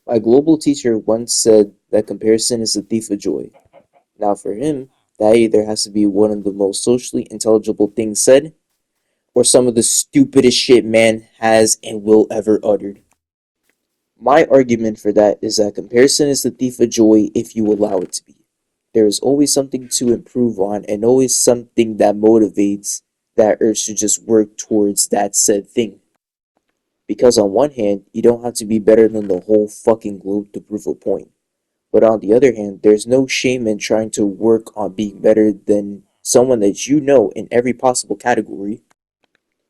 My global teacher once said that comparison is the thief of joy. Now, for him, that either has to be one of the most socially intelligible things said, or some of the stupidest shit man has and will ever uttered. My argument for that is that comparison is the thief of joy if you allow it to be. There is always something to improve on and always something that motivates that urge to just work towards that said thing. Because on one hand, you don't have to be better than the whole fucking globe to prove a point. But on the other hand, there's no shame in trying to work on being better than someone that you know in every possible category.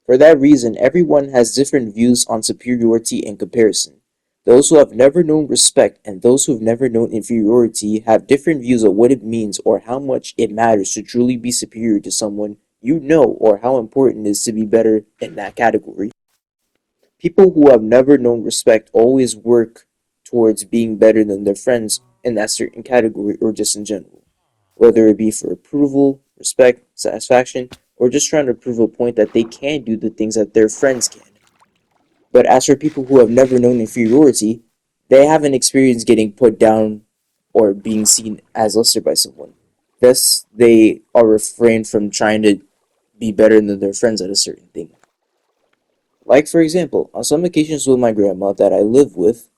For that reason, everyone has different views on superiority and comparison. Those who have never known respect and those who have never known inferiority have different views of what it means or how much it matters to truly be superior to someone you know or how important it is to be better in that category. People who have never known respect always work towards being better than their friends in that certain category or just in general, whether it be for approval, respect, satisfaction, or just trying to prove a point that they can do the things that their friends can. But as for people who have never known inferiority, they haven't experienced getting put down or being seen as lesser by someone. Thus, they are refrained from trying to be better than their friends at a certain thing. Like, for example, on some occasions with my grandma that I live with,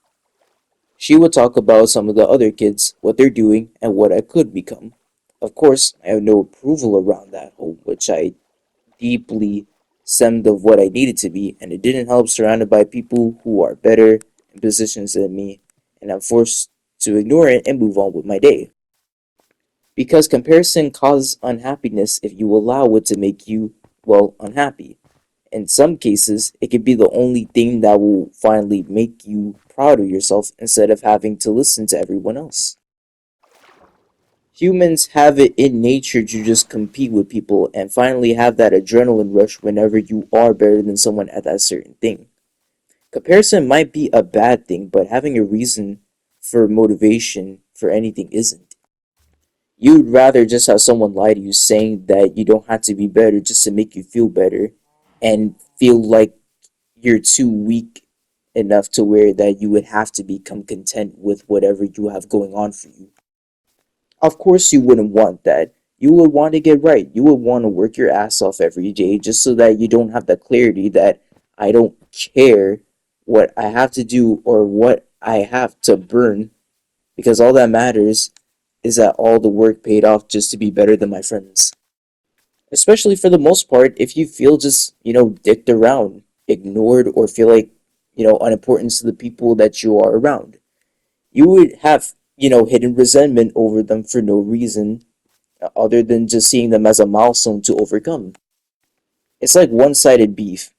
she would talk about some of the other kids, what they're doing, and what I could become. Of course, I have no approval around that whole, which I deeply stemmed of what I needed to be, and it didn't help surrounded by people who are better in positions than me, and I'm forced to ignore it and move on with my day. Because comparison causes unhappiness if you allow it to make you, well, unhappy. In some cases, it could be the only thing that will finally make you proud of yourself instead of having to listen to everyone else. Humans have it in nature to just compete with people and finally have that adrenaline rush whenever you are better than someone at that certain thing. Comparison might be a bad thing, but having a reason for motivation for anything isn't. You'd rather just have someone lie to you saying that you don't have to be better just to make you feel better and feel like you're too weak enough to where that you would have to become content with whatever you have going on for you. Of course, you wouldn't want that. You would want to get right. You would want to work your ass off every day just so that you don't have the clarity that I don't care what I have to do or what I have to burn because all that matters is that all the work paid off just to be better than my friends. Especially for the most part, if you feel just, dicked around, ignored, or feel like, unimportance to the people that you are around. You would have, hidden resentment over them for no reason other than just seeing them as a milestone to overcome. It's like one sided beef.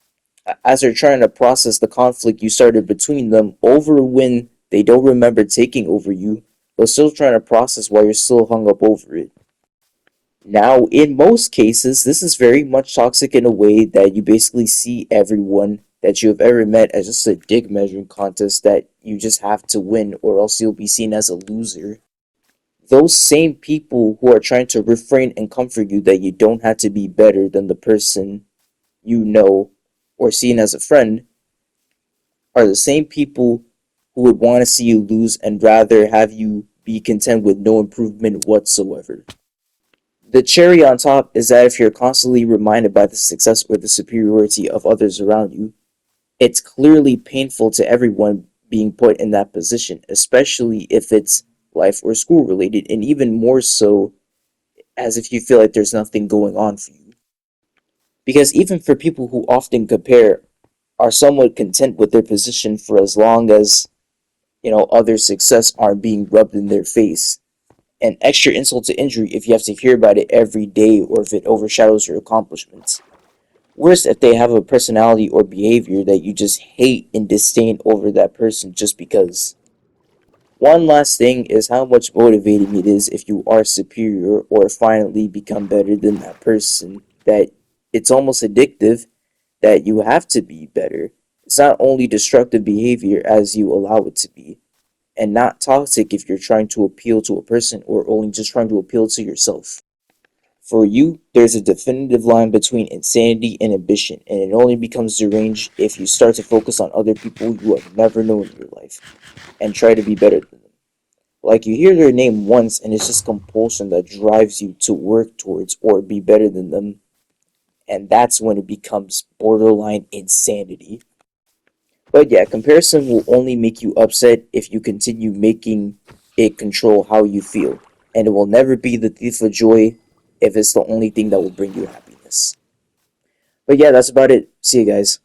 As they're trying to process the conflict you started between them over when they don't remember taking over you, they're still trying to process why you're still hung up over it. Now, in most cases, this is very much toxic in a way that you basically see everyone that you have ever met as just a dick measuring contest that you just have to win or else you'll be seen as a loser. Those same people who are trying to refrain and comfort you that you don't have to be better than the person you know or seen as a friend are the same people who would want to see you lose and rather have you be content with no improvement whatsoever. The cherry on top is that if you're constantly reminded by the success or the superiority of others around you, it's clearly painful to everyone being put in that position, especially if it's life or school related, and even more so as if you feel like there's nothing going on for you. Because even for people who often compare are somewhat content with their position for as long as, other success aren't being rubbed in their face. An extra insult to injury if you have to hear about it every day or if it overshadows your accomplishments. Worse if they have a personality or behavior that you just hate and disdain over that person just because. One last thing is how much motivating it is if you are superior or finally become better than that person, that it's almost addictive that you have to be better. It's not only destructive behavior as you allow it to be, and not toxic if you're trying to appeal to a person or only just trying to appeal to yourself. For you, there's a definitive line between insanity and ambition, and it only becomes deranged if you start to focus on other people you have never known in your life and try to be better than them. Like you hear their name once and it's just compulsion that drives you to work towards or be better than them, and that's when it becomes borderline insanity. But yeah, comparison will only make you upset if you continue making it control how you feel, and it will never be the thief of joy if it's the only thing that will bring you happiness. But yeah, that's about it. See you guys.